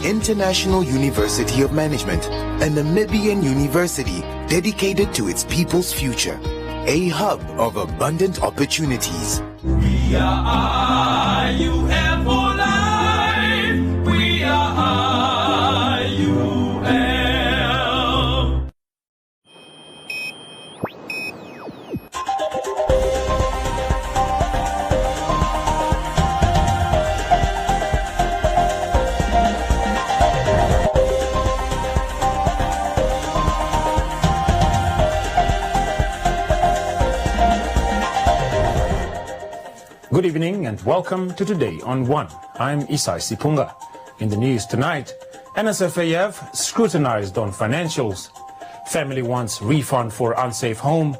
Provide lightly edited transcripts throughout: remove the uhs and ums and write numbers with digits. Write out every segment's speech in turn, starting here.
International University of Management, a Namibian university dedicated to its people's future, a hub of abundant opportunities. We are IUM for life. We are IUM. Good evening and welcome to Today on One. I'm Isai Sipunga. In the news tonight, NSFAF scrutinized on financials. Family wants refund for unsafe home.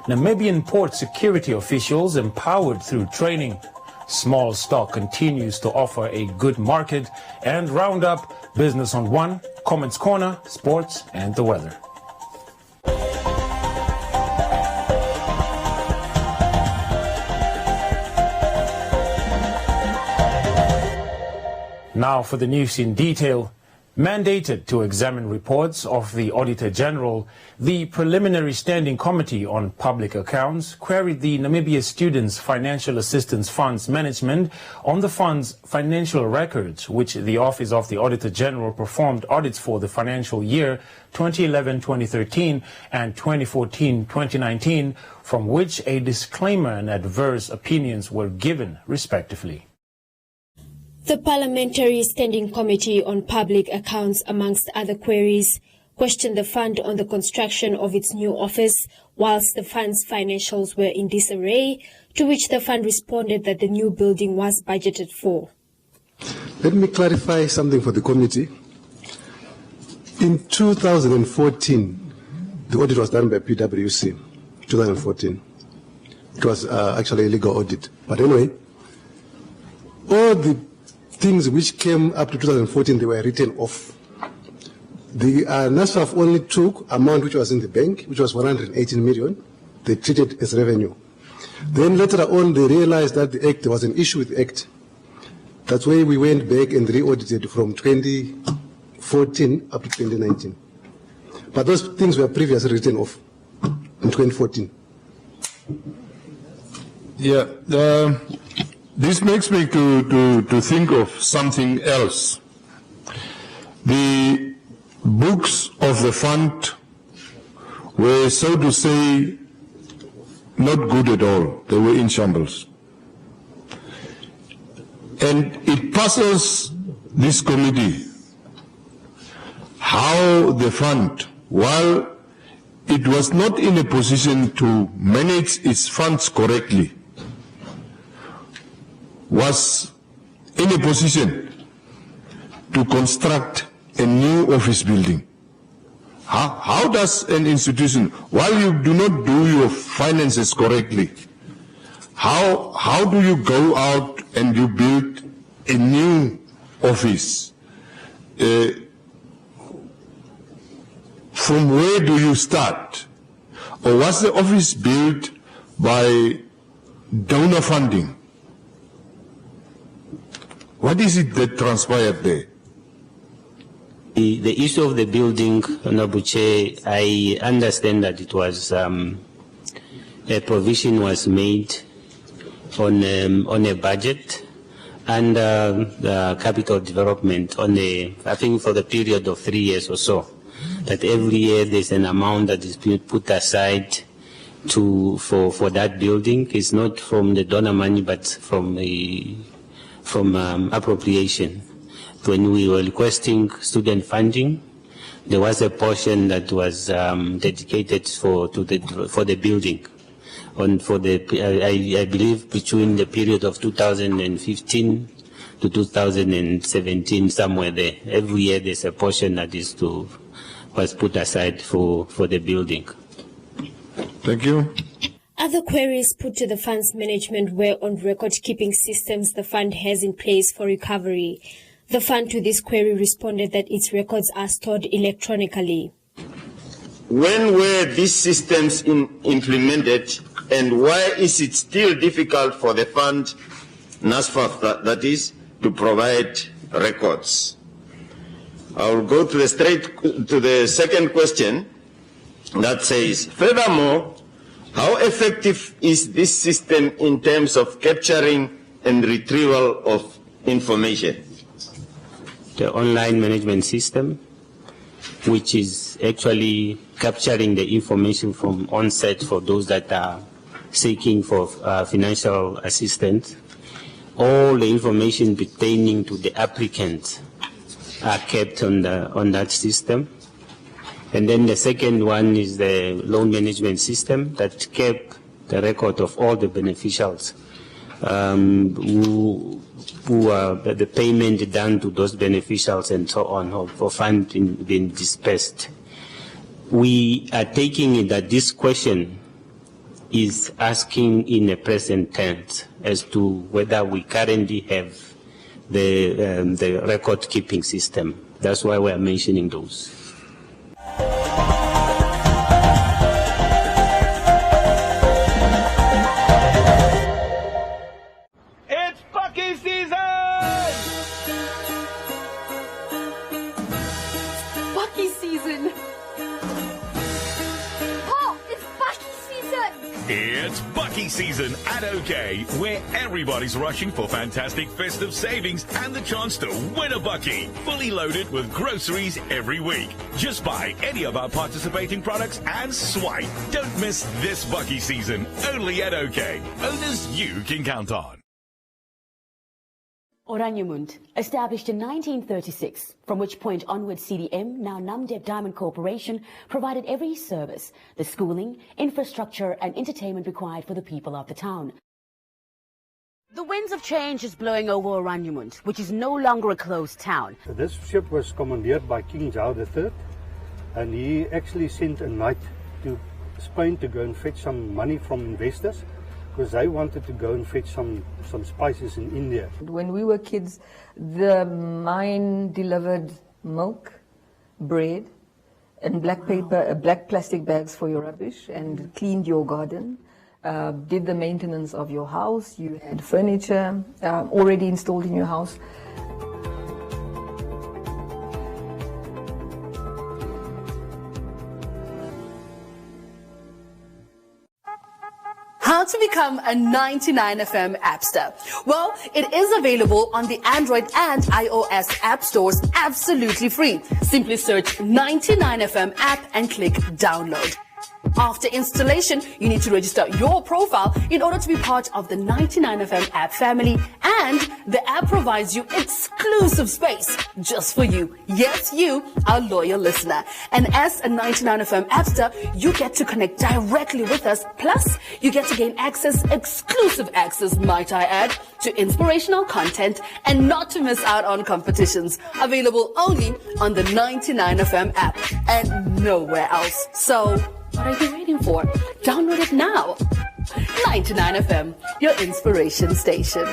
Namibian port security officials empowered through training. Small stock continues to offer a good market. And Roundup, Business on One, Comments Corner, Sports and the weather. Now for the news in detail. Mandated to examine reports of the Auditor General, the Preliminary Standing Committee on Public Accounts queried the Namibia Students Financial Assistance Fund's management on the fund's financial records, which the Office of the Auditor General performed audits for the financial year 2011-2013 and 2014-2019, from which a disclaimer and adverse opinions were given, respectively. The Parliamentary Standing Committee on Public Accounts, amongst other queries, questioned the fund on the construction of its new office, whilst the fund's financials were in disarray, to which the fund responded that the new building was budgeted for. Let me clarify something for the committee. In 2014, the audit was done by PwC, 2014. It was actually a legal audit. But anyway, all the things which came up to 2014, they were written off. The NSFAF only took amount which was in the bank, which was 118 million. They treated it as revenue. Then later on, they realized that the Act, there was an issue with the Act. That's why we went back and re-audited from 2014 up to 2019. But those things were previously written off in 2014. Yeah. This makes me to think of something else. The books of the fund were, so to say, not good at all. They were in shambles. And it puzzles this committee how the fund, while it was not in a position to manage its funds correctly, was in a position to construct a new office building. How does an institution, while you do not do your finances correctly, how do you go out and you build a new office? From where do you start? Or was the office built by donor funding? What is it that transpired there? The issue of the building, Honorable Chair, I understand that it was a provision was made on a budget and the capital development on I think for the period of 3 years or so. That every year there's an amount that is being put aside for that building. It's not from the donor money, but from appropriation. When we were requesting student funding, there was a portion that was dedicated for the building. I believe between the period of 2015 to 2017, somewhere there. Every year there's a portion that is was put aside for the building. Thank you. Other queries put to the fund's management were on record-keeping systems the fund has in place for recovery. The fund to this query responded that its records are stored electronically. When were these systems implemented, and why is it still difficult for the fund, NASFAF that is, to provide records? I will go to the second question that says, furthermore, how effective is this system in terms of capturing and retrieval of information? The online management system, which is actually capturing the information from onset for those that are seeking for financial assistance. All the information pertaining to the applicant are kept on that system. And then the second one is the loan management system that kept the record of all the beneficiaries who the payment done to those beneficiaries and so on for funds being dispersed. We are taking it that this question is asking in a present tense as to whether we currently have the record keeping system. That's why we are mentioning those. It's Bucky season! Bucky season! Oh, it's Bucky season! It's Bucky season at OK, where everybody's rushing for fantastic festive savings and the chance to win a Bucky. Fully loaded with groceries every week. Just buy any of our participating products and swipe. Don't miss this Bucky season, only at OK. Owners you can count on. Oranjemund, established in 1936, from which point onward CDM, now Namdeb Diamond Corporation, provided every service, the schooling, infrastructure and entertainment required for the people of the town. The winds of change is blowing over Oranjemund, which is no longer a closed town. This ship was commandeered by King Zhao III, and he actually sent a knight to Spain to go and fetch some money from investors, because they wanted to go and fetch some spices in India. When we were kids, the mine delivered milk, bread, and black paper, black plastic bags for your rubbish, and cleaned your garden, did the maintenance of your house. You had furniture already installed in your house. How to become a 99FM appster? Well, it is available on the Android and iOS app stores absolutely free. Simply search 99FM app and click download. After installation, you need to register your profile in order to be part of the 99FM app family, and the app provides you exclusive space just for you. Yes, you, our loyal listener. And as a 99FM appster, you get to connect directly with us. Plus, you get to gain exclusive access, might I add, to inspirational content and not to miss out on competitions. Available only on the 99FM app and nowhere else. So, what are you waiting for? Download it now. 99FM, your inspiration station.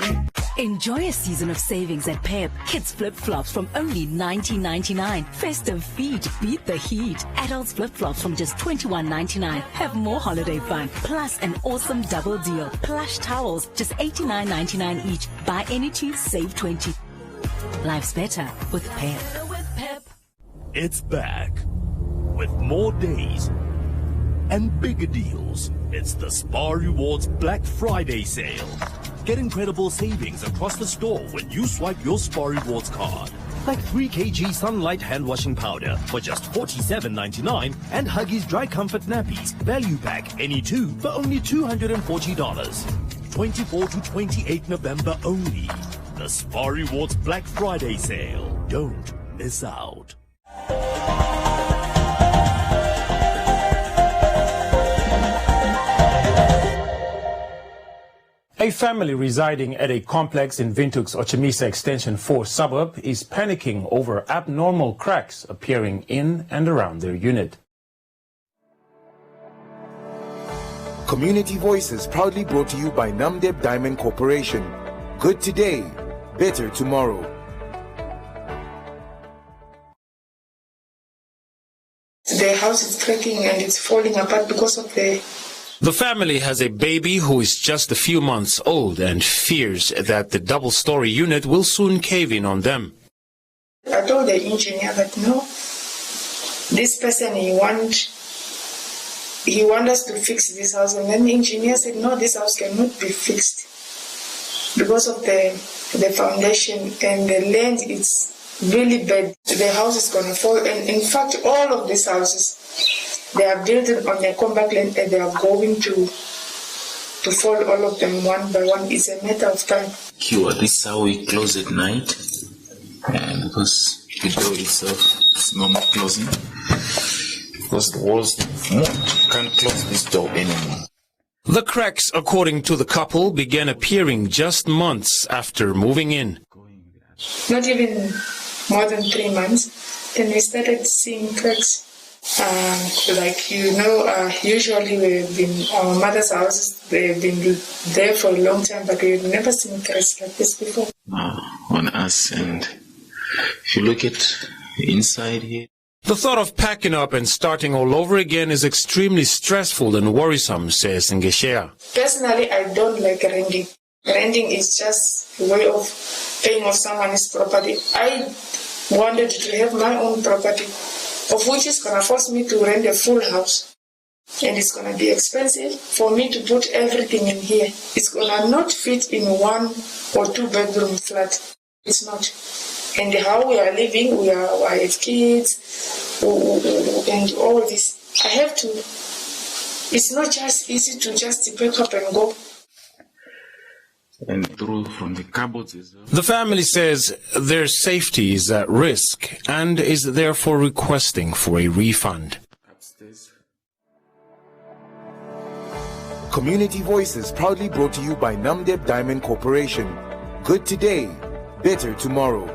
Enjoy a season of savings at Pep. Kids flip-flops from only $19.99. Festive feet, beat the heat. Adults flip-flops from just $21.99. Have more holiday fun. Plus an awesome double deal. Plush towels, just $89.99 each. Buy any two, save 20. Life's better with Pep. It's back with more days and bigger deals. It's the Spar Rewards Black Friday sale. Get incredible savings across the store when you swipe your Spar Rewards card. Like 3 kg Sunlight hand washing powder for just $47.99 and Huggies Dry Comfort Nappies value pack any two for only $240. 24 to 28 November only. The Spar Rewards Black Friday sale. Don't miss out. A family residing at a complex in Windhoek's Ochimisa Extension 4 suburb is panicking over abnormal cracks appearing in and around their unit. Community Voices proudly brought to you by Namdeb Diamond Corporation. Good today, better tomorrow. The house is cracking and it's falling apart because of The family has a baby who is just a few months old and fears that the double-story unit will soon cave in on them. I told the engineer that no, this person he want us to fix this house, and then the engineer said no, this house cannot be fixed because of the foundation and the land. It's really bad. The house is going to fall, and in fact all of these houses, they are built on a compact land and they are going to fall, all of them one by one. It's a matter of time. This is how we close at night, because the door itself is normal closing. Because the walls can't close this door anymore. The cracks, according to the couple, began appearing just months after moving in. Not even more than 3 months, then we started seeing cracks. Usually our mother's houses, they've been there for a long time, but we've never seen cracks like this before. On us, and if you look at inside here. The thought of packing up and starting all over again is extremely stressful and worrisome, says Ngeshea. Personally, I don't like renting. Renting is just a way of paying off someone's property. I wanted to have my own property, of which is going to force me to rent a full house. And it's going to be expensive for me to put everything in here. It's going to not fit in 1 or 2 bedroom flat. It's not. And how we are living, I have kids, and all this. I have to, it's not just easy to just pick up and go. And through from the cupboards as well. The family says their safety is at risk and is therefore requesting for a refund. Upstairs. Community Voices proudly brought to you by Namdeb Diamond Corporation. Good today, better tomorrow.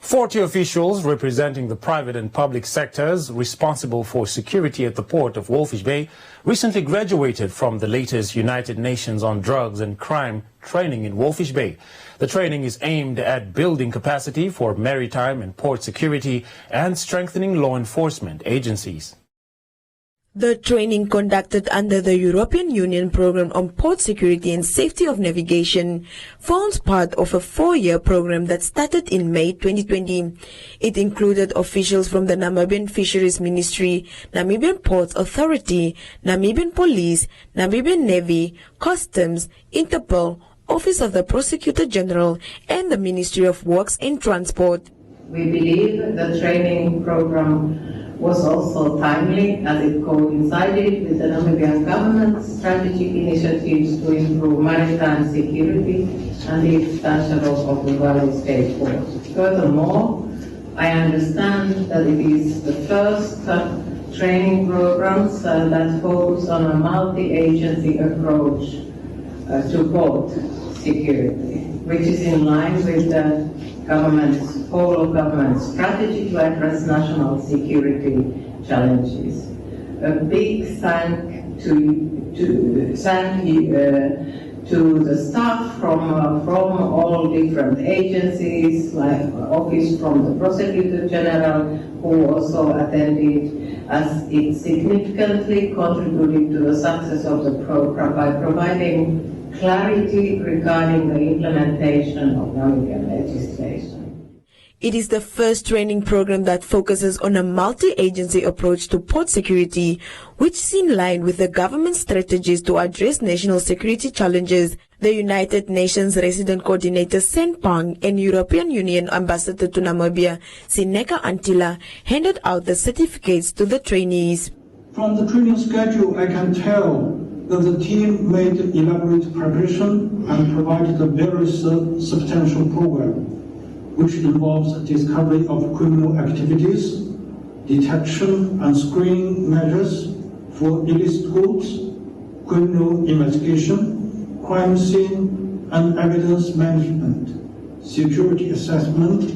40 officials representing the private and public sectors responsible for security at the port of Walvis Bay recently graduated from the latest United Nations on Drugs and Crime training in Walvis Bay. The training is aimed at building capacity for maritime and port security and strengthening law enforcement agencies. The training, conducted under the European Union Programme on Port Security and Safety of Navigation, forms part of a 4-year program that started in May 2020. It included officials from the Namibian Fisheries Ministry, Namibian Ports Authority, Namibian Police, Namibian Navy, Customs, Interpol, Office of the Prosecutor General, and the Ministry of Works and Transport. We believe the training program was also timely as it coincided with the Namibian government's strategic initiatives to improve maritime security and the expansion of the Walvis Bay port. Furthermore, I understand that it is the first training programs that focus on a multi-agency approach to port security, which is in line with the whole of government strategy to address national security challenges. A big thank to the staff from all different agencies, like Office from the Prosecutor General, who also attended, as it significantly contributed to the success of the program by providing clarity regarding the implementation of Namibian legislation. It is the first training program that focuses on a multi-agency approach to port security, which is in line with the government's strategies to address national security challenges. The United Nations Resident Coordinator Sen Pang and European Union Ambassador to Namibia, Sineka Antila, handed out the certificates to the trainees. From the training schedule, I can tell that the team made elaborate preparation and provided a very substantial program, which involves discovery of criminal activities, detection and screening measures for illicit goods, criminal investigation, crime scene and evidence management, security assessment,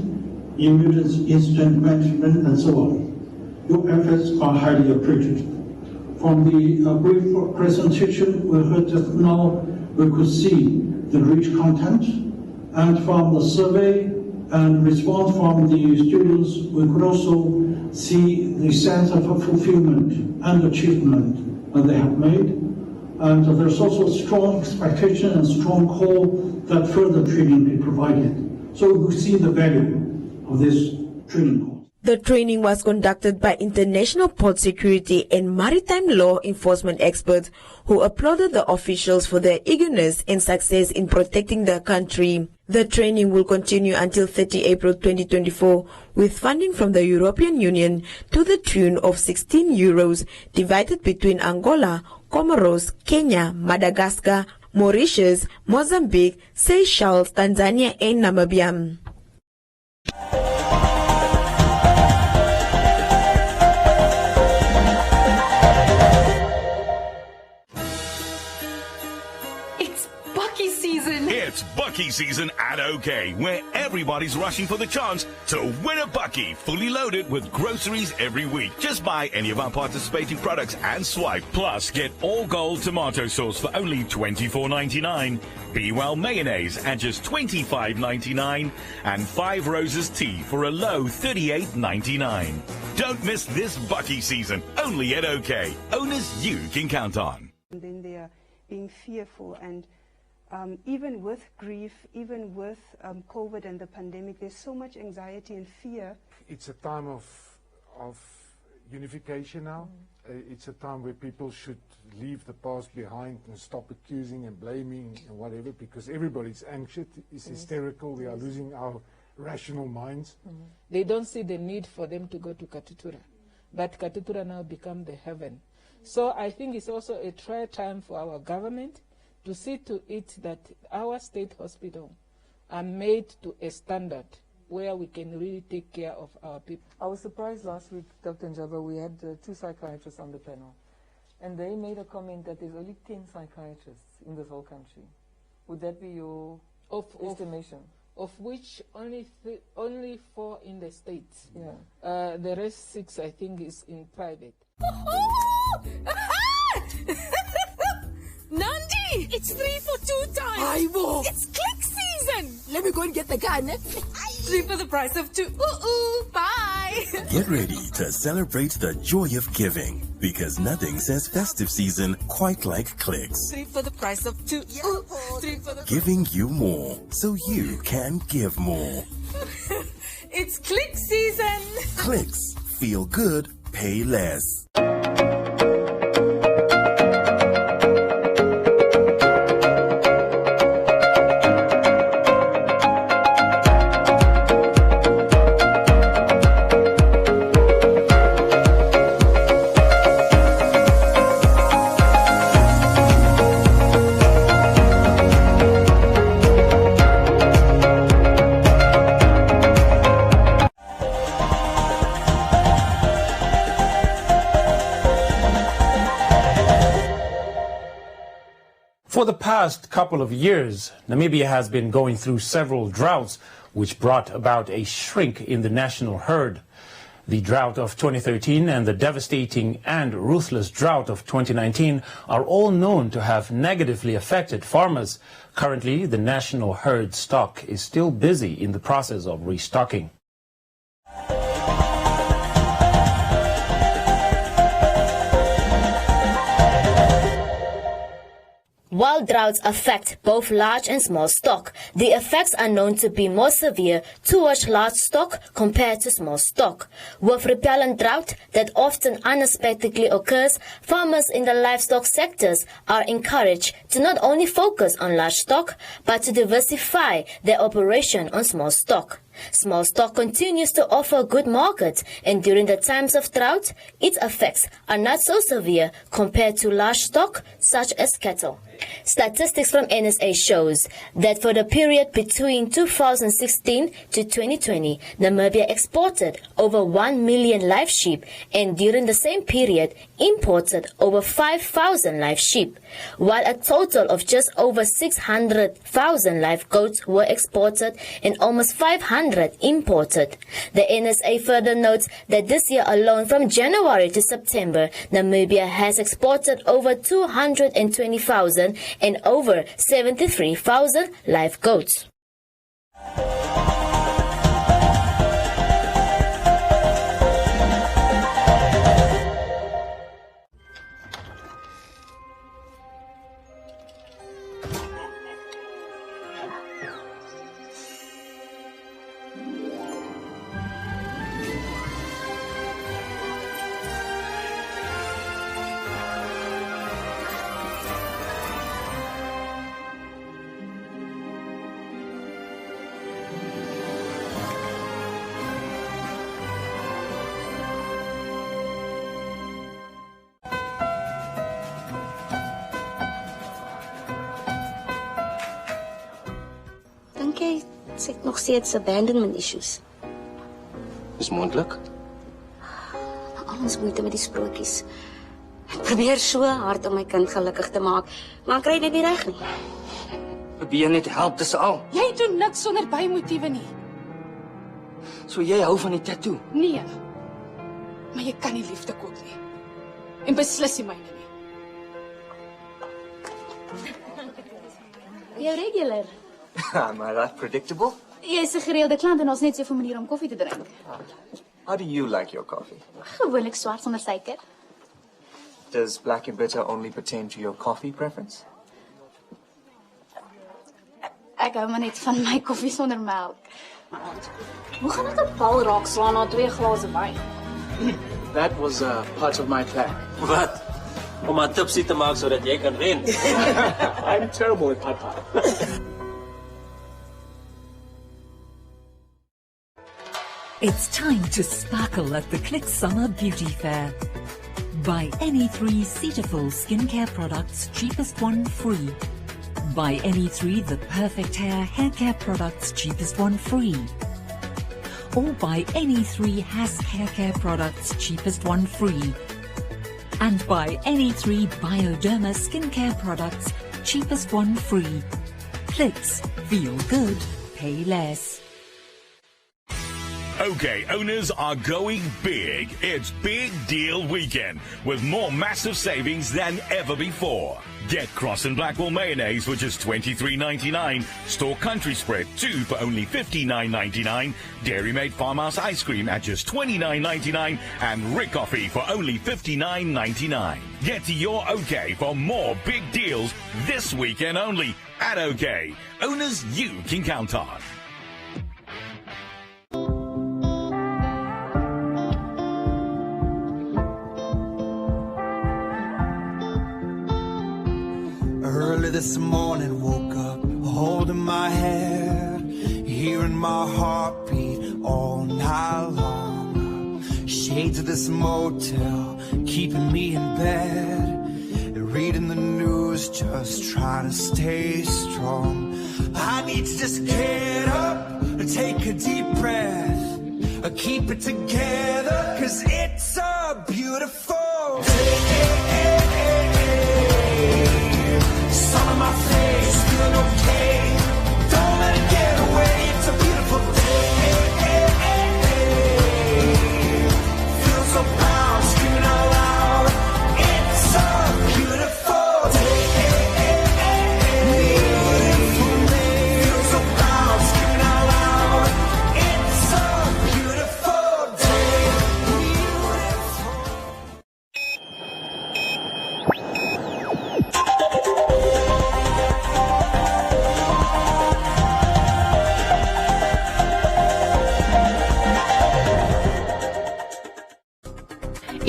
emergency incident management, and so on. Your efforts are highly appreciated. From the brief presentation we heard just now, we could see the rich content, and from the survey and response from the students, we could also see the sense of fulfillment and achievement that they have made. And there's also strong expectation and strong call that further training be provided. So we see the value of this training course. The training was conducted by international port security and maritime law enforcement experts who applauded the officials for their eagerness and success in protecting their country. The training will continue until 30 April 2024 with funding from the European Union to the tune of 16 euros divided between Angola, Comoros, Kenya, Madagascar, Mauritius, Mozambique, Seychelles, Tanzania and Namibia. It's Bucky season at OK, where everybody's rushing for the chance to win a Bucky, fully loaded with groceries every week. Just buy any of our participating products and swipe. Plus, get all gold tomato sauce for only $24.99, Be Well mayonnaise at just $25.99, and 5 Roses tea for a low $38.99. Don't miss this Bucky season, only at OK. Owners you can count on. And then they are being fearful, and even with grief, even with COVID and the pandemic, there's so much anxiety and fear. It's a time of unification now. It's a time where people should leave the past behind and stop accusing and blaming and whatever, because everybody's anxious, is hysterical, we are losing our rational minds. They don't see the need for them to go to Katutura, but Katutura now become the heaven. So I think it's also a try time for our government to see to it that our state hospitals are made to a standard where we can really take care of our people. I was surprised last week, Dr. Njaba, we had 2 psychiatrists on the panel, and they made a comment that there's only 10 psychiatrists in this whole country. Would that be your estimation? Of which only 4 in the States. Yeah. The rest 6, I think, is in private. Nandi! It's 3 for 2 times! Aibo! It's click season! Let me go and get the gun. 3 for the price of 2. Bye! Get ready to celebrate the joy of giving, because nothing says festive season quite like clicks. 3 for the price of 2. 3 for the Giving you more, so you can give more. It's click season! Clicks. Feel good, pay less. For the past couple of years, Namibia has been going through several droughts, which brought about a shrink in the national herd. The drought of 2013 and the devastating and ruthless drought of 2019 are all known to have negatively affected farmers. Currently, the national herd stock is still busy in the process of restocking. While droughts affect both large and small stock, the effects are known to be more severe towards large stock compared to small stock. With repellent drought that often unexpectedly occurs, farmers in the livestock sectors are encouraged to not only focus on large stock, but to diversify their operation on small stock. Small stock continues to offer a good market, and during the times of drought, its effects are not so severe compared to large stock such as cattle. Statistics from NSA shows that for the period between 2016 to 2020, Namibia exported over 1 million live sheep, and during the same period imported over 5,000 live sheep, while a total of just over 600,000 live goats were exported and almost 500 imported. The NSA further notes that this year alone, from January to September, Namibia has exported over 220,000 and over 73,000 live goats. Ek nog steeds abandonment issues. Is moontlik. Ons moeite met die sprokies. Ek probeer so hard om my kind gelukkig te maak, maar ek kry dit nie reg nie. Probeer net help, dis al. Jy doen niks sonder bymotiewe nie. So jy hou van die tattoo? Nee. Maar jy kan nie liefde koop nie. En beslis nie myne nie. Jy regular. Am I that predictable? Jy is 'n gereelde klant en ons net soveel maniere om koffie te drink. How do you like your coffee? Gewoonlik swart sonder suiker. Does black and bitter only pertain to your coffee preference? Ek hou maar net van my koffie sonder melk. Hoe gaan dit op bal raak slaan na 2 glase wyn? That was part of my plan. Wat? Om maar tipsy te maak sodat jy kan wen. I'm terrible at papa. It's time to sparkle at the Click Summer Beauty Fair. Buy any 3 Cetaphil skincare products, cheapest one free. Buy any 3 The Perfect hair care products, cheapest one free. Or buy any 3 Hask hair care products, cheapest one free. And buy any 3 Bioderma skincare products, cheapest one free. Clicks, feel good, pay less. OK, owners are going big. It's Big Deal Weekend with more massive savings than ever before. Get Cross and Blackwell mayonnaise for just $23.99. Store Country Spread 2 for only $59.99. Dairy Made Farmhouse ice cream at just $29.99. And Rick Coffee for only $59.99. Get to your OK for more big deals this weekend only at OK. Owners you can count on. Early this morning, woke up holding my head, hearing my heartbeat all night long. Shades of this motel keeping me in bed, reading the news, just trying to stay strong. I need to just get up and take a deep breath, keep it together, 'cause it's a beautiful day. Sun on my face, feeling okay. Don't let it get away. It's a beautiful day. Feel so proud, screaming out loud. It's a beautiful day. Beautiful day. Feel so proud, screaming out loud. It's a beautiful day.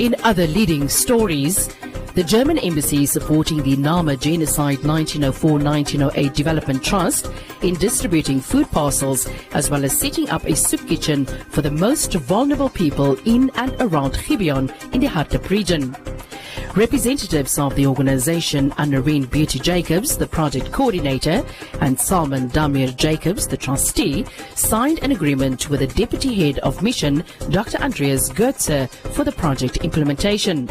In other leading stories, The German embassy is supporting the Nama Genocide 1904-1908 Development Trust in distributing food parcels, as well as setting up a soup kitchen for the most vulnerable people in and around Gibeon in the Hartlip region. Representatives of the organization, Anarine Beauty Jacobs, the project coordinator, and Salman Damir Jacobs, the trustee, signed an agreement with the deputy head of mission, Dr. Andreas Goetze, for the project implementation.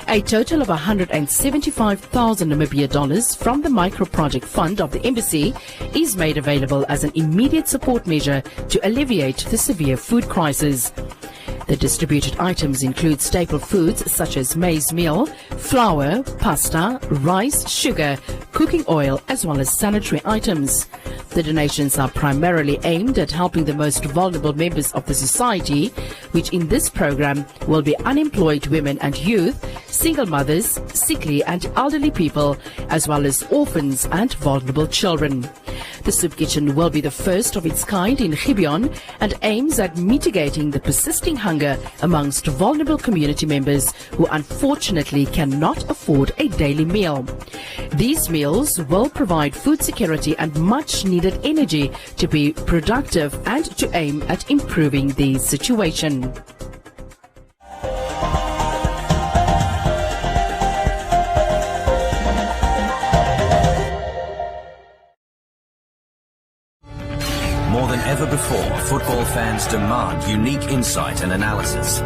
A total of 175,000 Namibia dollars from the micro-project fund of the embassy is made available as an immediate support measure to alleviate the severe food crisis. The distributed items include staple foods such as maize meal, flour, pasta, rice, sugar, cooking oil, as well as sanitary items. The donations are primarily aimed at helping the most vulnerable members of the society, which in this program will be unemployed women and youth, single mothers, sickly and elderly people, as well as orphans and vulnerable children. The soup kitchen will be the first of its kind in Gibeon and aims at mitigating the persisting hunger amongst vulnerable community members who unfortunately cannot afford a daily meal. These meals will provide food security and much needed energy to be productive and to aim at improving the situation. More than ever before, football fans demand unique insight and analysis.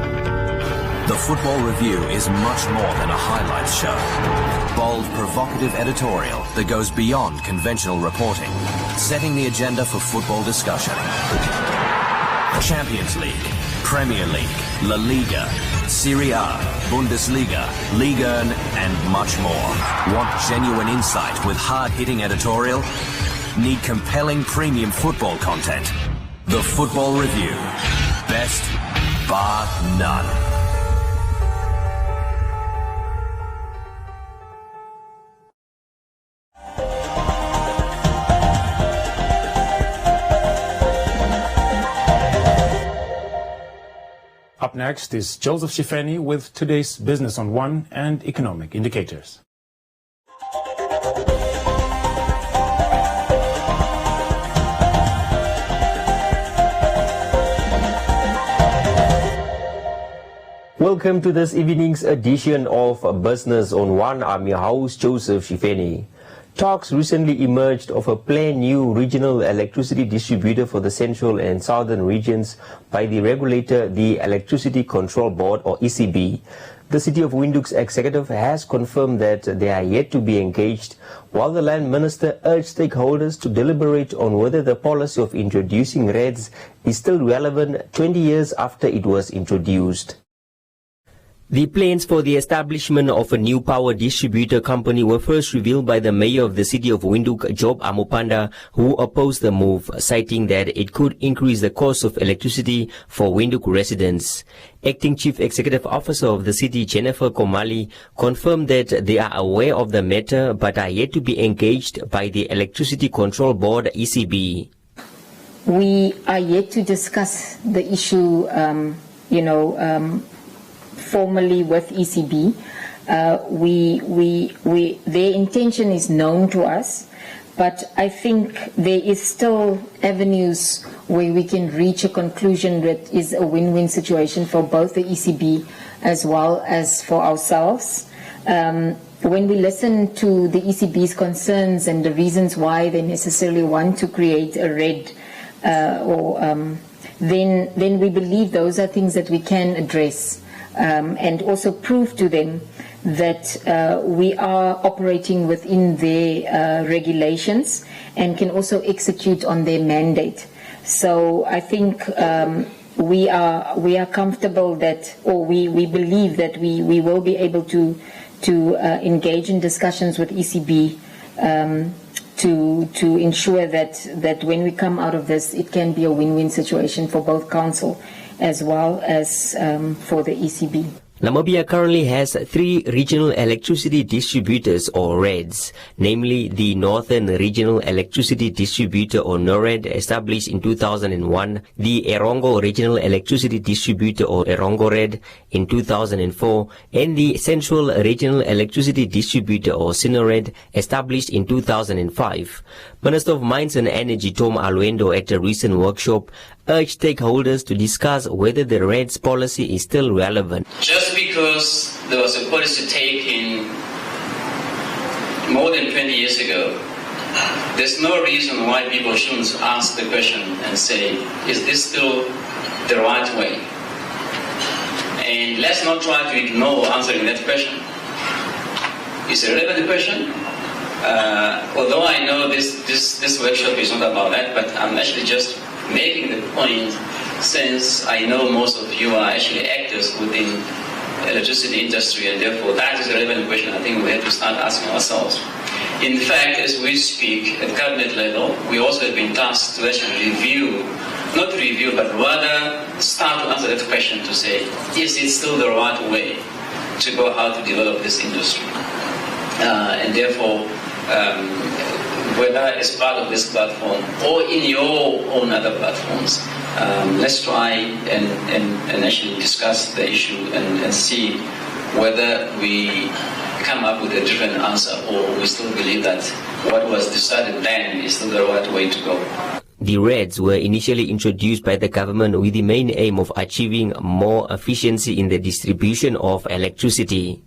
The Football Review is much more than a highlights show. Bold, provocative editorial that goes beyond conventional reporting, setting the agenda for football discussion. Champions League, Premier League, La Liga, Serie A, Bundesliga, Liga 1, and much more. Want genuine insight with hard-hitting editorial? Need compelling premium football content? The Football Review. Best, bar none. Up next is Joseph Shifeni with today's Business on One and economic indicators. Welcome to this evening's edition of Business on One. I'm your host, Joseph Shifeni. Talks recently emerged of a planned new regional electricity distributor for the central and southern regions by the regulator, the Electricity Control Board, or ECB. The City of Windhoek's executive has confirmed that they are yet to be engaged, while the Land Minister urged stakeholders to deliberate on whether the policy of introducing REDS is still relevant 20 years after it was introduced. The plans for the establishment of a new power distributor company were first revealed by the mayor of the city of Windhoek, Job Amopanda, who opposed the move, citing that it could increase the cost of electricity for Windhoek residents. Acting Chief Executive Officer of the city, Jennifer Komali, confirmed that they are aware of the matter but are yet to be engaged by the Electricity Control Board, ECB. We are yet to discuss the issue, formally with ECB. Their intention is known to us, but I think there is still avenues where we can reach a conclusion that is a win-win situation for both the ECB as well as for ourselves. When we listen to the ECB's concerns and the reasons why they necessarily want to create a RED, then we believe those are things that we can address. And also prove to them that we are operating within their regulations and can also execute on their mandate. So I think we are comfortable that, or we believe that we will be able to engage in discussions with ECB to ensure that when we come out of this, it can be a win-win situation for both council as well as for the ECB. Namibia currently has 3 regional electricity distributors or REDs, namely the Northern Regional Electricity Distributor or NORED, established in 2001, the Erongo Regional Electricity Distributor or ERONGO-RED in 2004, and the Central Regional Electricity Distributor or SINORED, established in 2005. Minister of Mines and Energy Tom Alwendo at a recent workshop urged stakeholders to discuss whether the RED's policy is still relevant. Just because there was a policy taken more than 20 years ago, there's no reason why people shouldn't ask the question and say, is this still the right way? And let's not try to ignore answering that question. It's a relevant question. Although I know this workshop is not about that, but I'm actually just making the point, since I know most of you are actually actors within the electricity industry, and therefore that is a relevant question I think we have to start asking ourselves. In fact, as we speak at cabinet level, we also have been tasked to actually but rather start to answer that question to say, is it still the right way to go how to develop this industry? And therefore, whether as part of this platform or in your own other platforms, let's try and actually discuss the issue and see whether we come up with a different answer or we still believe that what was decided then is still the right way to go. The REDs were initially introduced by the government with the main aim of achieving more efficiency in the distribution of electricity.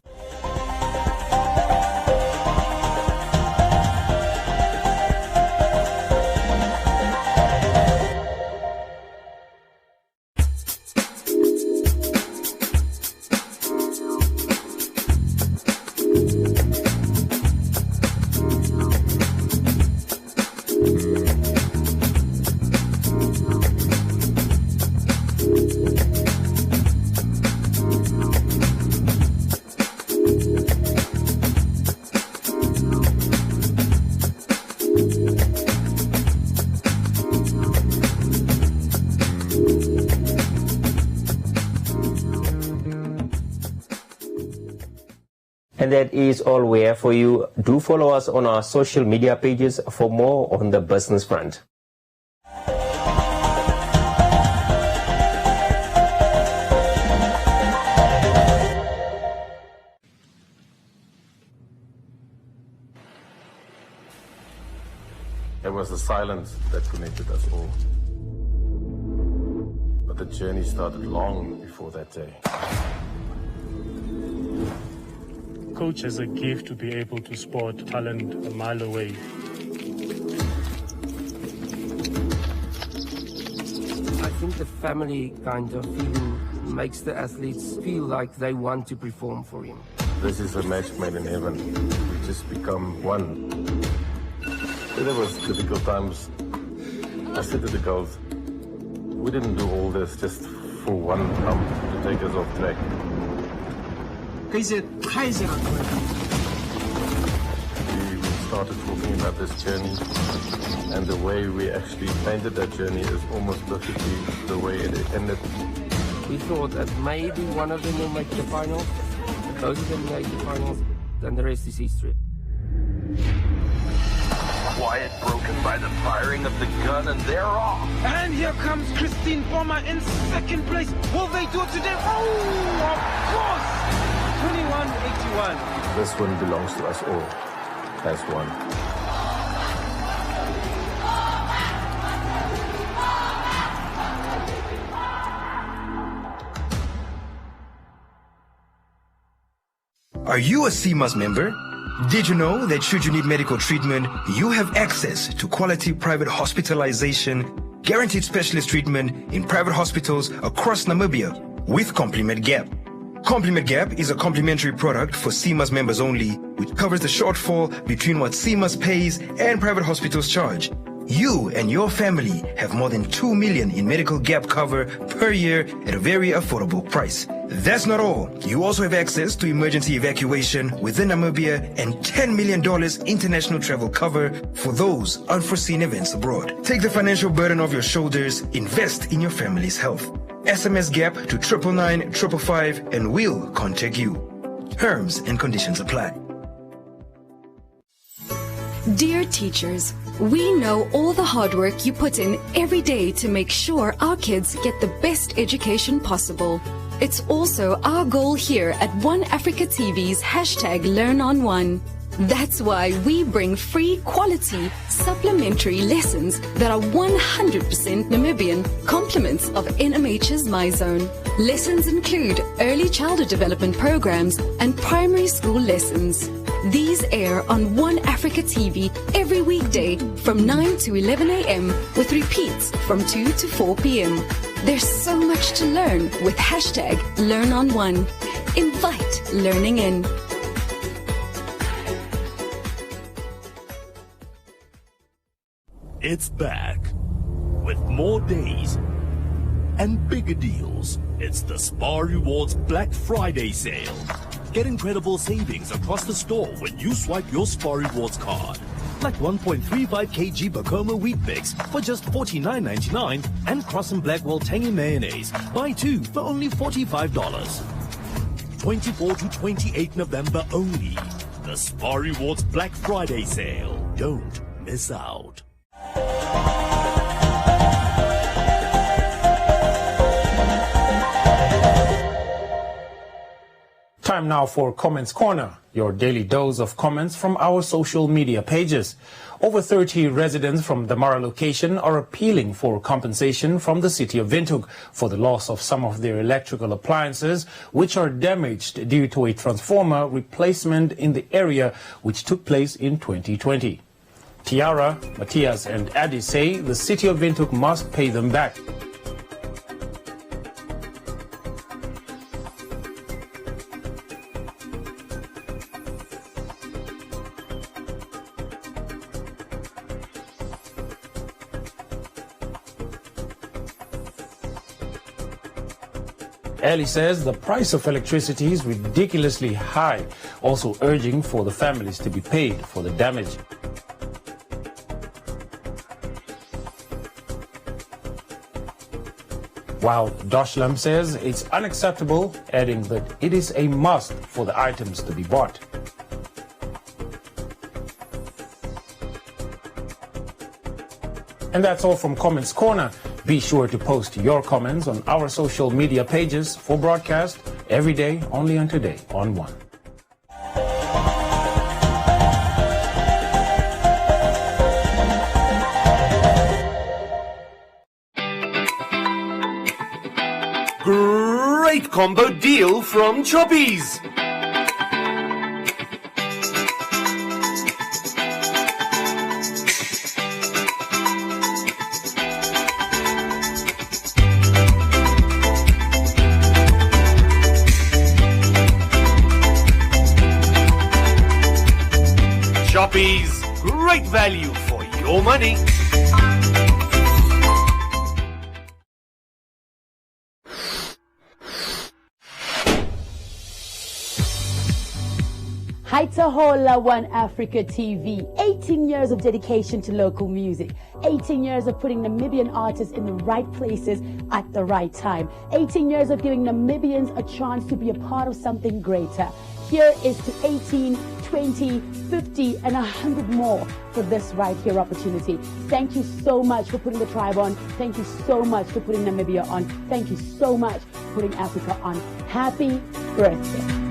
And that is all we have for you. Do follow us on our social media pages for more on the business front. It was the silence that connected us all. But the journey started long before that day. Coach has a gift to be able to spot talent a mile away. I think the family kind of feeling makes the athletes feel like they want to perform for him. This is a match made in heaven. We just become one. There was difficult times. I said to the girls, we didn't do all this just for one hump to take us off track. We started talking about this journey, and the way we actually painted that journey is almost perfectly the way it ended. We thought that maybe one of them will make the finals, both of them make the finals, then the rest is history. Quiet broken by the firing of the gun, and they're off. And here comes Christine Bommer in second place. Will they do it today? Oh, of course! 21-81. This one belongs to us all as one. Are you a CMAS member? Did you know that should you need medical treatment, you have access to quality private hospitalization, guaranteed specialist treatment in private hospitals across Namibia with Compliment Gap. Compliment Gap is a complimentary product for CMAS members only, which covers the shortfall between what CMAS pays and private hospitals charge. You and your family have more than 2 million in medical gap cover per year at a very affordable price. That's not all. You also have access to emergency evacuation within Namibia and $10 million international travel cover for those unforeseen events abroad. Take the financial burden off your shoulders. Invest in your family's health. SMS GAP to 999 555 and we'll contact you. Terms and conditions apply. Dear teachers, we know all the hard work you put in every day to make sure our kids get the best education possible. It's also our goal here at One Africa TV's #LearnOn1. That's why we bring free quality supplementary lessons that are 100% Namibian, compliments of NMH's My Zone. Lessons include early childhood development programs and primary school lessons. These air on One Africa TV every weekday from 9 to 11 a.m. with repeats from 2 to 4 p.m. There's so much to learn with #LearnOn1. Invite learning in. It's back with more days and bigger deals. It's the Spar Rewards Black Friday sale. Get incredible savings across the store when you swipe your Spar Rewards card. Like 1.35 kg Bacoma Wheat Bix for just $49.99 and Cross and Blackwell Tangy Mayonnaise. Buy two for only $45. 24 to 28 November only. The Spar Rewards Black Friday sale. Don't miss out. Time now for Comments Corner, your daily dose of comments from our social media pages. Over 30 residents from the Mara location are appealing for compensation from the city of Windhoek for the loss of some of their electrical appliances, which are damaged due to a transformer replacement in the area, which took place in 2020. Tiara, Matthias and Adi say the city of Windhoek must pay them back. Ali says the price of electricity is ridiculously high, also urging for the families to be paid for the damage. While Doshlam says it's unacceptable, adding that it is a must for the items to be bought. And that's all from Comments Corner. Be sure to post your comments on our social media pages for broadcast every day, only on Today on One. Great combo deal from Choppies! Choppies, great value for your money. Haitahola One Africa TV. 18 years of dedication to local music. 18 years of putting Namibian artists in the right places at the right time. 18 years of giving Namibians a chance to be a part of something greater. Here is to 18, 20, 50, and 100 more for this right here opportunity. Thank you so much for putting the tribe on. Thank you so much for putting Namibia on. Thank you so much for putting Africa on. Happy birthday.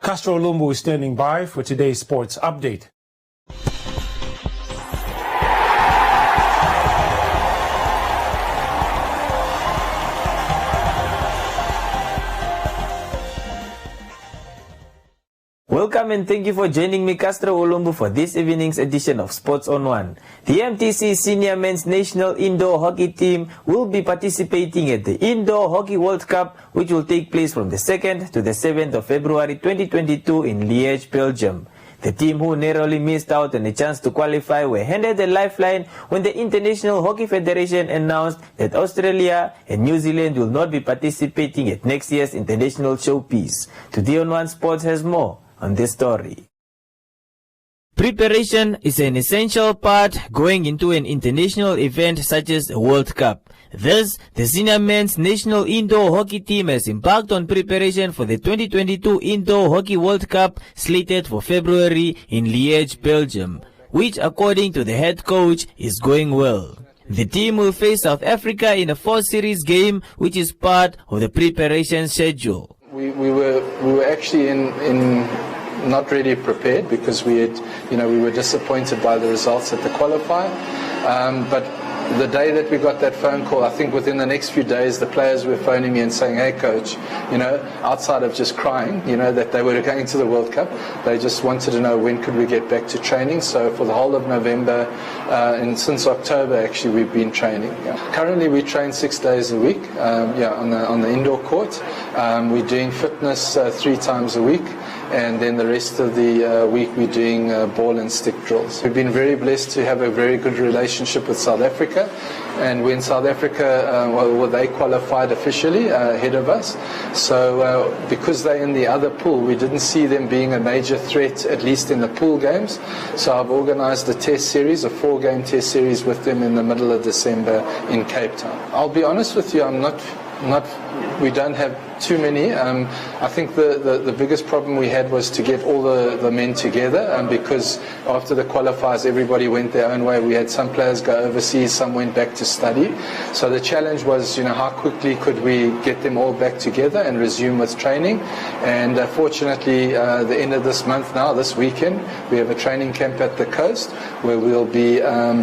Castro Lumbu is standing by for today's sports update. Welcome and thank you for joining me, Castro Olumbu, for this evening's edition of Sports on One. The MTC Senior Men's National Indoor Hockey Team will be participating at the Indoor Hockey World Cup, which will take place from the 2nd to the 7th of February 2022 in Liège, Belgium. The team, who narrowly missed out on a chance to qualify, were handed a lifeline when the International Hockey Federation announced that Australia and New Zealand will not be participating at next year's international showpiece. Today on One Sports has more on this story. Preparation is an essential part going into an international event such as the World Cup. Thus, the Senior Men's National Indoor Hockey Team has embarked on preparation for the 2022 Indoor Hockey World Cup slated for February in Liège, Belgium, which, according to the head coach, is going well. The team will face South Africa in a 4-series game, which is part of the preparation schedule. We were actually in not really prepared because we were disappointed by the results at the qualifier. But the day that we got that phone call, I think within the next few days, the players were phoning me and saying, "Hey, coach, outside of just crying, that they were going to the World Cup, they just wanted to know when could we get back to training." So for the whole of November, and since October, actually, we've been training. Yeah. Currently, we train 6 days a week, on the indoor court. We're doing fitness 3 times a week. And then the rest of the week we're doing ball and stick drills. We've been very blessed to have a very good relationship with South Africa. And when South Africa, they qualified officially ahead of us. So because they're in the other pool, we didn't see them being a major threat, at least in the pool games. So I've organized a test series, a 4-game test series with them in the middle of December in Cape Town. I'll be honest with you, we don't have too many. I think the biggest problem we had was to get all the men together, because after the qualifiers everybody went their own way. We had some players go overseas, some went back to study. So the challenge was, how quickly could we get them all back together and resume with training. And fortunately, the end of this month now, this weekend, we have a training camp at the coast where we'll be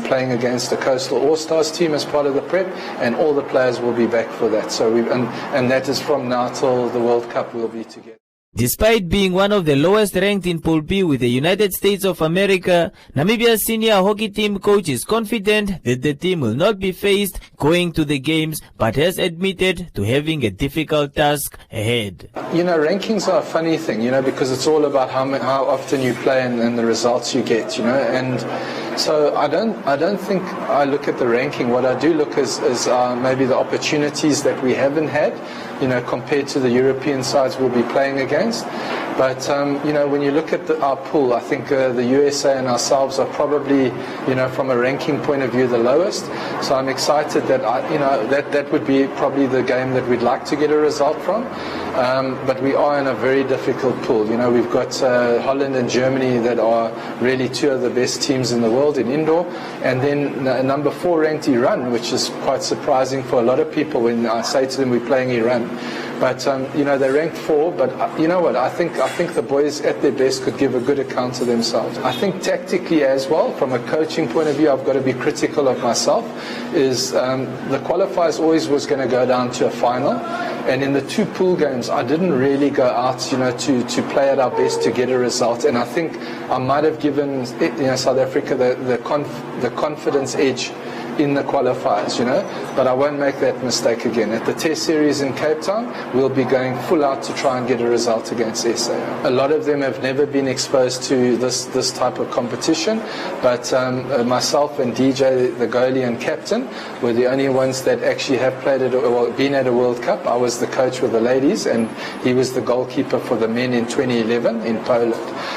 playing against the Coastal All-Stars team as part of the prep, and all the players will be back for that. So and that is from now till the World Cup we'll be together. Despite being one of the lowest ranked in Pool B with the United States of America, Namibia's senior hockey team coach is confident that the team will not be faced going to the games, but has admitted to having a difficult task ahead. Rankings are a funny thing, because it's all about how often you play and the results you get, and so I don't think I look at the ranking. What I do look is maybe the opportunities that we haven't had, compared to the European sides we'll be playing against. But when you look at our pool, I think the USA and ourselves are probably, from a ranking point of view, the lowest. So I'm excited that that would be probably the game that we'd like to get a result from. But we are in a very difficult pool. We've got Holland and Germany that are really 2 of the best teams in the world in indoor, and then number 4 ranked Iran, which is quite surprising for a lot of people when I say to them we're playing Iran. But they're ranked 4. But you know what? I think the boys at their best could give a good account of themselves. I think tactically as well, from a coaching point of view, I've got to be critical of myself. Is the qualifiers always was going to go down to a final, and in the 2 pool games, I didn't really go out, to play at our best to get a result. And I think I might have given South Africa the confidence edge in the qualifiers, but I won't make that mistake again. At the test series in Cape Town, we'll be going full out to try and get a result against SA. A lot of them have never been exposed to this type of competition, but myself and DJ, the goalie and captain, were the only ones that actually have played been at a World Cup. I was the coach with the ladies, and he was the goalkeeper for the men in 2011 in Poland.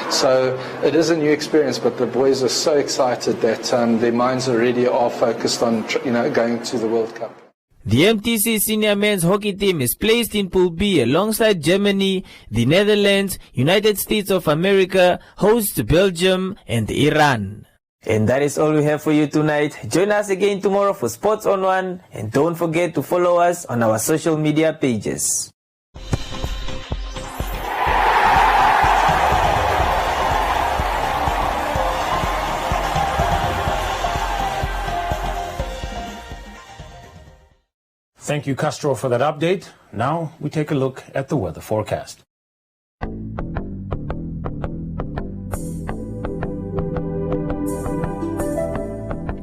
So it is a new experience, but the boys are so excited that their minds already are focused on going to the World Cup. The MTC Senior Men's Hockey Team is placed in Pool B alongside Germany, the Netherlands, United States of America, host Belgium and Iran. And that is all we have for you tonight. Join us again tomorrow for Sports on One, and don't forget to follow us on our social media pages. Thank you, Castro, for that update. Now we take a look at the weather forecast.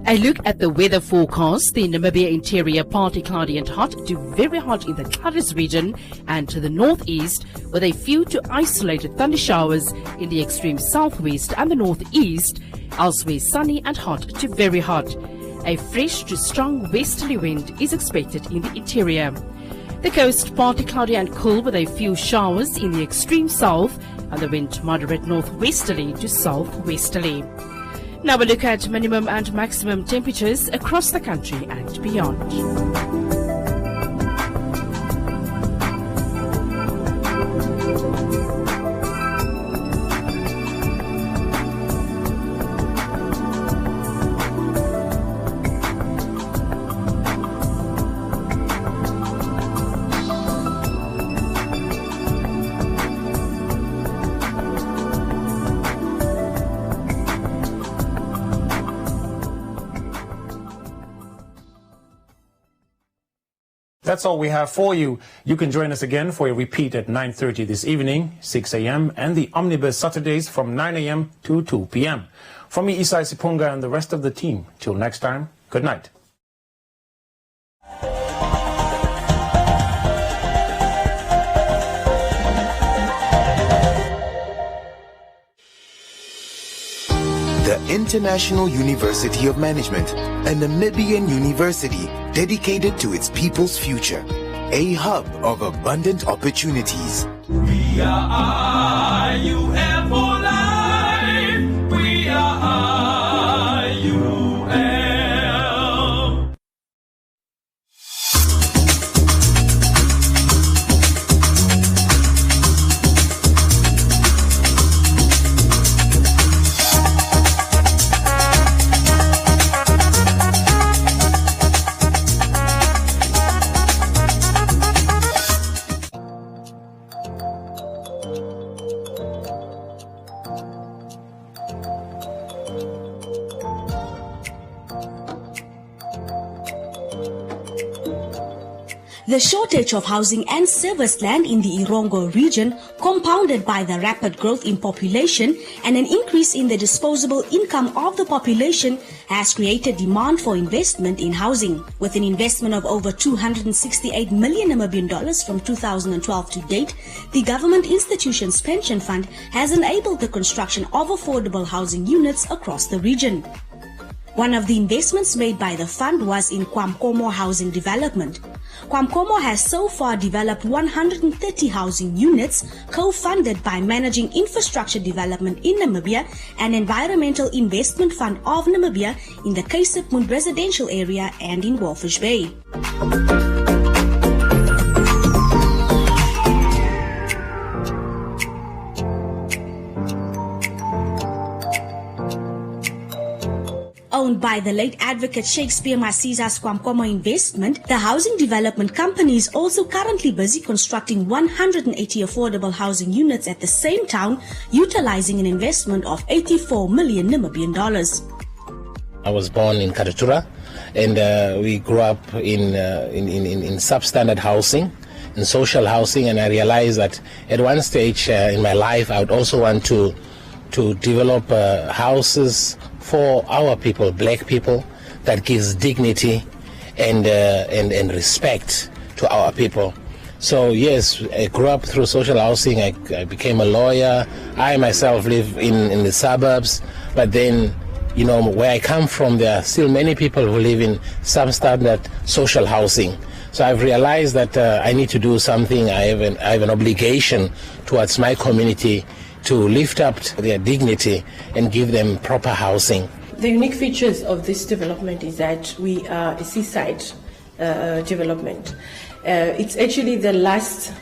A look at the weather forecast. The Namibia interior partly cloudy and hot to very hot in the Karis region and to the northeast, with a few to isolated thunder showers in the extreme southwest and the northeast. Elsewhere sunny and hot to very hot. A fresh to strong westerly wind is expected in the interior. The coast partly cloudy and cool with a few showers in the extreme south and the wind moderate northwesterly to southwesterly. Now we look at minimum and maximum temperatures across the country and beyond. That's all we have for you. You can join us again for a repeat at 9:30 this evening, 6 a.m. and the Omnibus Saturdays from 9 a.m. to 2 p.m. From me, Isai Sipunga, and the rest of the team. Till next time, good night. The International University of Management, a Namibian university dedicated to its people's future, a hub of abundant opportunities. We are IUM for life. We are IUM. The shortage of housing and service land in the Irongo region, compounded by the rapid growth in population and an increase in the disposable income of the population, has created demand for investment in housing. With an investment of over 268 million Namibian dollars from 2012 to date, the government institution's pension fund has enabled the construction of affordable housing units across the region. One of the investments made by the fund was in Kwamkomo Housing Development. Kwamkomo has so far developed 130 housing units, co-funded by Managing Infrastructure Development in Namibia and Environmental Investment Fund of Namibia in the Faceb residential area and in Walfish Bay. Owned by the late advocate Shakespeare Masiza's Kwamkomo investment, the housing development company is also currently busy constructing 180 affordable housing units at the same town, utilizing an investment of 84 million Namibian dollars. I was born in Karatura, and we grew up in substandard housing, in social housing, and I realized that at one stage in my life I would also want to develop houses for our people, black people, that gives dignity and respect to our people. So yes, I grew up through social housing. I became a lawyer. I myself live in the suburbs, but then, you know, where I come from, there are still many people who live in substandard social housing. So I've realized that I need to do something. I have an obligation towards my community to lift up their dignity and give them proper housing. The unique features of this development is that we are a seaside development. It's actually the last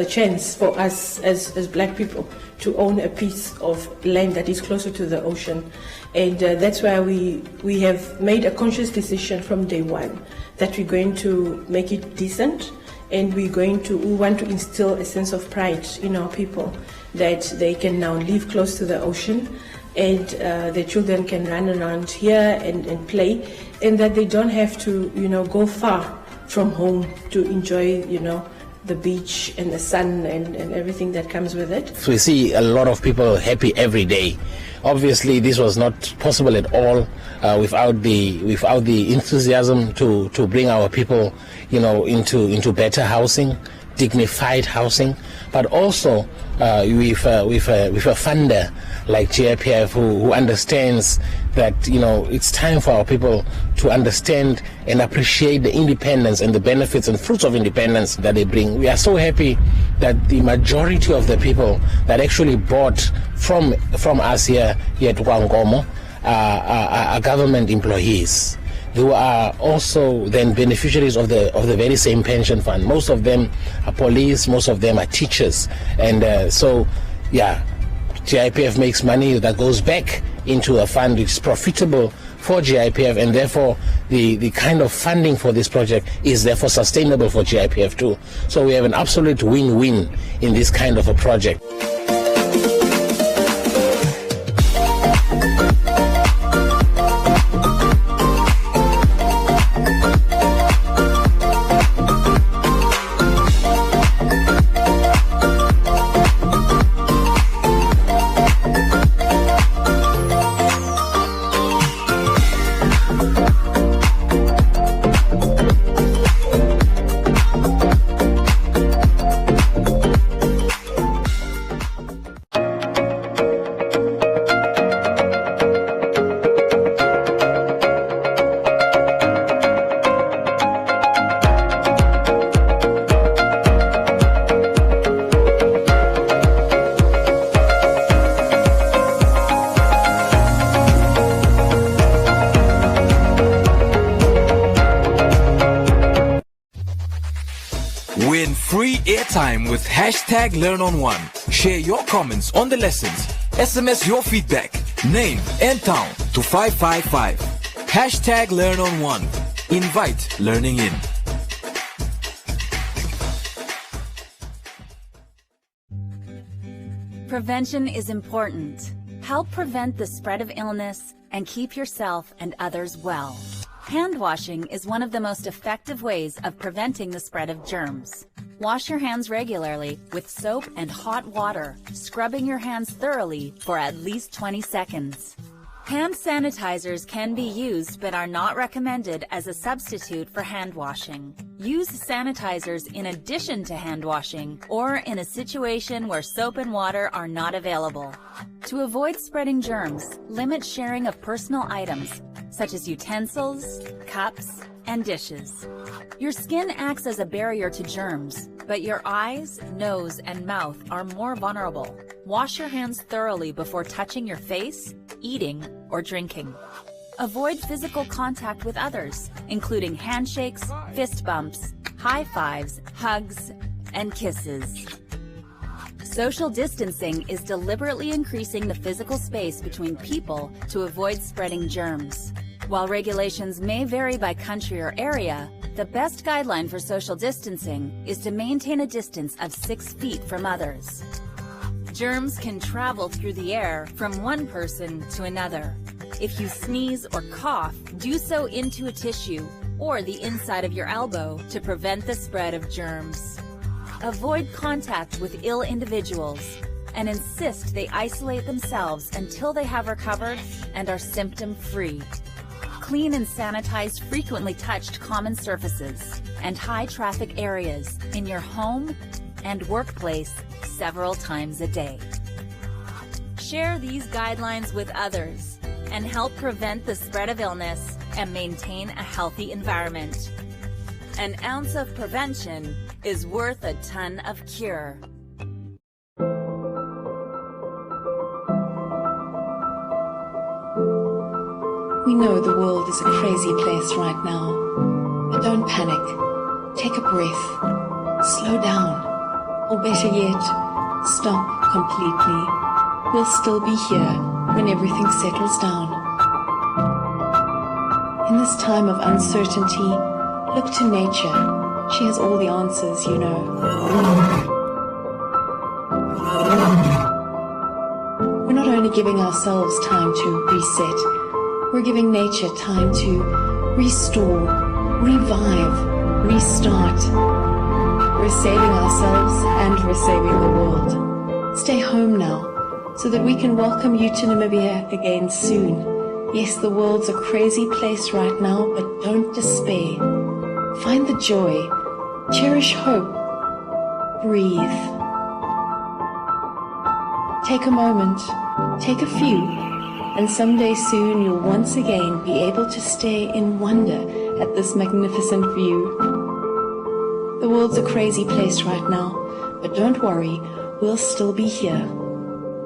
chance for us as black people to own a piece of land that is closer to the ocean. And that's why we have made a conscious decision from day one that we're going to make it decent, and we want to instill a sense of pride in our people, that they can now live close to the ocean, and the children can run around here and play, and that they don't have to, go far from home to enjoy, the beach and the sun and everything that comes with it. We see a lot of people happy every day. Obviously, this was not possible at all without the enthusiasm to bring our people, into better housing, dignified housing, but also with a funder like GIPF who understands that it's time for our people to understand and appreciate the independence and the benefits and fruits of independence that they bring. We are so happy that the majority of the people that actually bought from us here at Wangomo are government employees. Who are also then beneficiaries of the very same pension fund. Most of them are police, most of them are teachers, and GIPF makes money that goes back into a fund which is profitable for GIPF, and therefore the kind of funding for this project is therefore sustainable for GIPF too. So we have an absolute win-win in this kind of a project. Win free airtime with hashtag #LearnOn1. Share your comments on the lessons. SMS your feedback, name and town to 555. Hashtag #LearnOn1. Invite learning in. Prevention is important. Help prevent the spread of illness and keep yourself and others well. Hand washing is one of the most effective ways of preventing the spread of germs. Wash your hands regularly with soap and hot water, scrubbing your hands thoroughly for at least 20 seconds. Hand sanitizers can be used but are not recommended as a substitute for hand washing. Use sanitizers in addition to hand washing or in a situation where soap and water are not available. To avoid spreading germs, limit sharing of personal items such as utensils, cups, and dishes. Your skin acts as a barrier to germs, but your eyes, nose, and mouth are more vulnerable. Wash your hands thoroughly before touching your face, eating, or drinking. Avoid physical contact with others, including handshakes, fist bumps, high fives, hugs, and kisses. Social distancing is deliberately increasing the physical space between people to avoid spreading germs. While regulations may vary by country or area, the best guideline for social distancing is to maintain a distance of 6 feet from others. Germs can travel through the air from one person to another. If you sneeze or cough, do so into a tissue or the inside of your elbow to prevent the spread of germs. Avoid contact with ill individuals and insist they isolate themselves until they have recovered and are symptom-free. Clean and sanitize frequently touched common surfaces and high-traffic areas in your home and workplace several times a day. Share these guidelines with others and help prevent the spread of illness and maintain a healthy environment. An ounce of prevention is worth a ton of cure. We know the world is a crazy place right now, but don't panic. Take a breath, slow down, or better yet, stop completely. We'll still be here when everything settles down. In this time of uncertainty, look to nature. She has all the answers, you know. We're not only giving ourselves time to reset, we're giving nature time to restore, revive, restart. We're saving ourselves and we're saving the world. Stay home now, so that we can welcome you to Namibia again soon. Yes, the world's a crazy place right now, but don't despair. Find the joy, cherish hope, breathe. Take a moment, take a few, and someday soon you'll once again be able to stay in wonder at this magnificent view. The world's a crazy place right now, but don't worry, we'll still be here.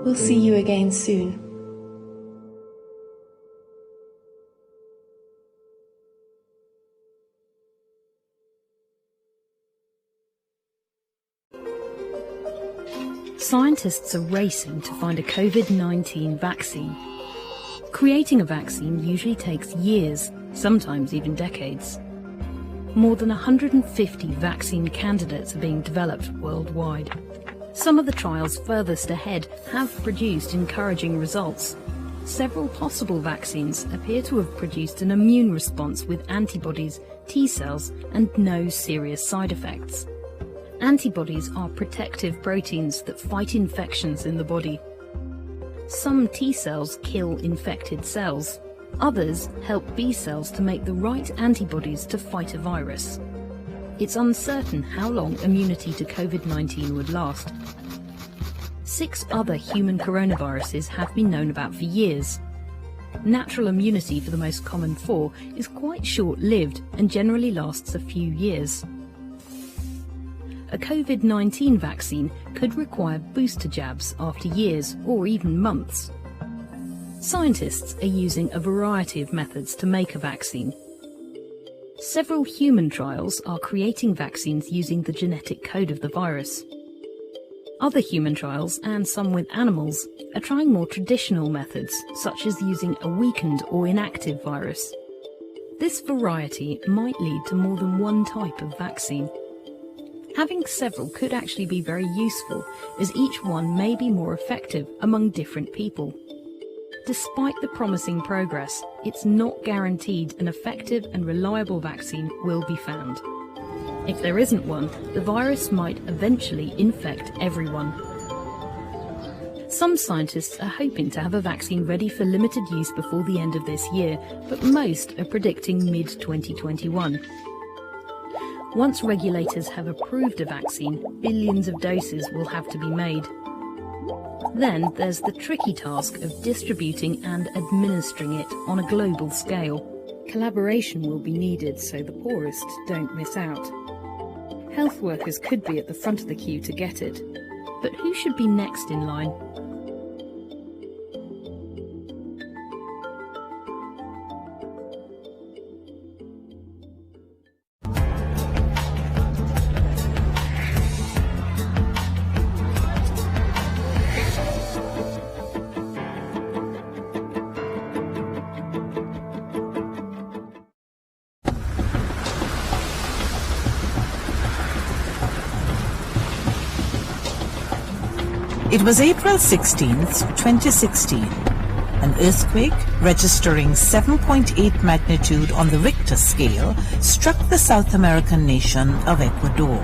We'll see you again soon. Scientists are racing to find a COVID-19 vaccine. Creating a vaccine usually takes years, sometimes even decades. More than 150 vaccine candidates are being developed worldwide. Some of the trials furthest ahead have produced encouraging results. Several possible vaccines appear to have produced an immune response with antibodies, T cells, and no serious side effects. Antibodies are protective proteins that fight infections in the body. Some T cells kill infected cells. Others help B cells to make the right antibodies to fight a virus. It's uncertain how long immunity to COVID-19 would last. 6 other human coronaviruses have been known about for years. Natural immunity for the most common 4 is quite short-lived and generally lasts a few years. A COVID-19 vaccine could require booster jabs after years or even months. Scientists are using a variety of methods to make a vaccine. Several human trials are creating vaccines using the genetic code of the virus. Other human trials, and some with animals, are trying more traditional methods, such as using a weakened or inactive virus. This variety might lead to more than one type of vaccine. Having several could actually be very useful, as each one may be more effective among different people. Despite the promising progress, it's not guaranteed an effective and reliable vaccine will be found. If there isn't one, the virus might eventually infect everyone. Some scientists are hoping to have a vaccine ready for limited use before the end of this year, but most are predicting mid-2021. Once regulators have approved a vaccine, billions of doses will have to be made. Then there's the tricky task of distributing and administering it on a global scale. Collaboration will be needed so the poorest don't miss out. Health workers could be at the front of the queue to get it. But who should be next in line? It was April 16th, 2016. An earthquake registering 7.8 magnitude on the Richter scale struck the South American nation of Ecuador.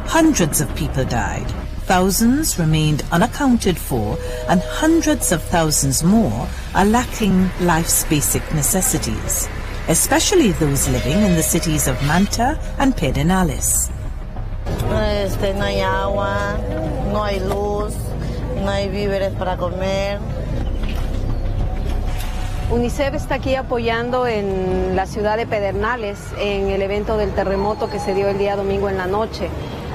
Hundreds of people died, thousands remained unaccounted for, and hundreds of thousands more are lacking life's basic necessities, especially those living in the cities of Manta and Pedernales. No hay agua, no hay luz, no hay víveres para comer. UNICEF está aquí apoyando en la ciudad de Pedernales en el evento del terremoto que se dio el día domingo en la noche.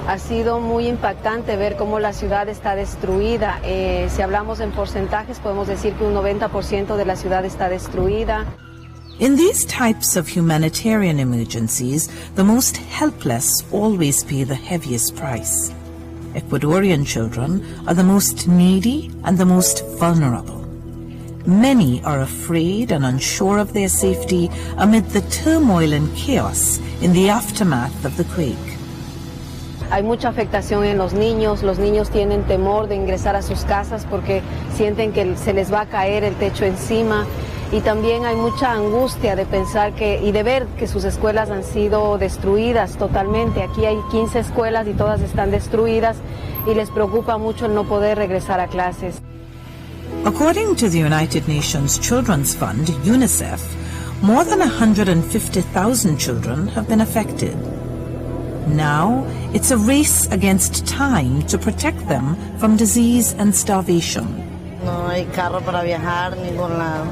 Ha sido muy impactante ver cómo la ciudad está destruida. Si hablamos en porcentajes, podemos decir que un 90% de la ciudad está destruida. In these types of humanitarian emergencies, the most helpless always pay the heaviest price. Ecuadorian children are the most needy and the most vulnerable. Many are afraid and unsure of their safety amid the turmoil and chaos in the aftermath of the quake. Hay mucha afectación en los niños tienen temor de ingresar a sus casas porque sienten que se les va a caer el techo encima. y también hay mucha angustia de pensar y de ver que sus escuelas han sido destruidas totalmente. Aquí hay 15 escuelas y todas están destruidas y les preocupa mucho el no poder regresar a clases. According to the United Nations Children's Fund, UNICEF, more than 150,000 children have been affected. Now, it's a race against time to protect them from disease and starvation. No hay carro para viajar, ningún lado.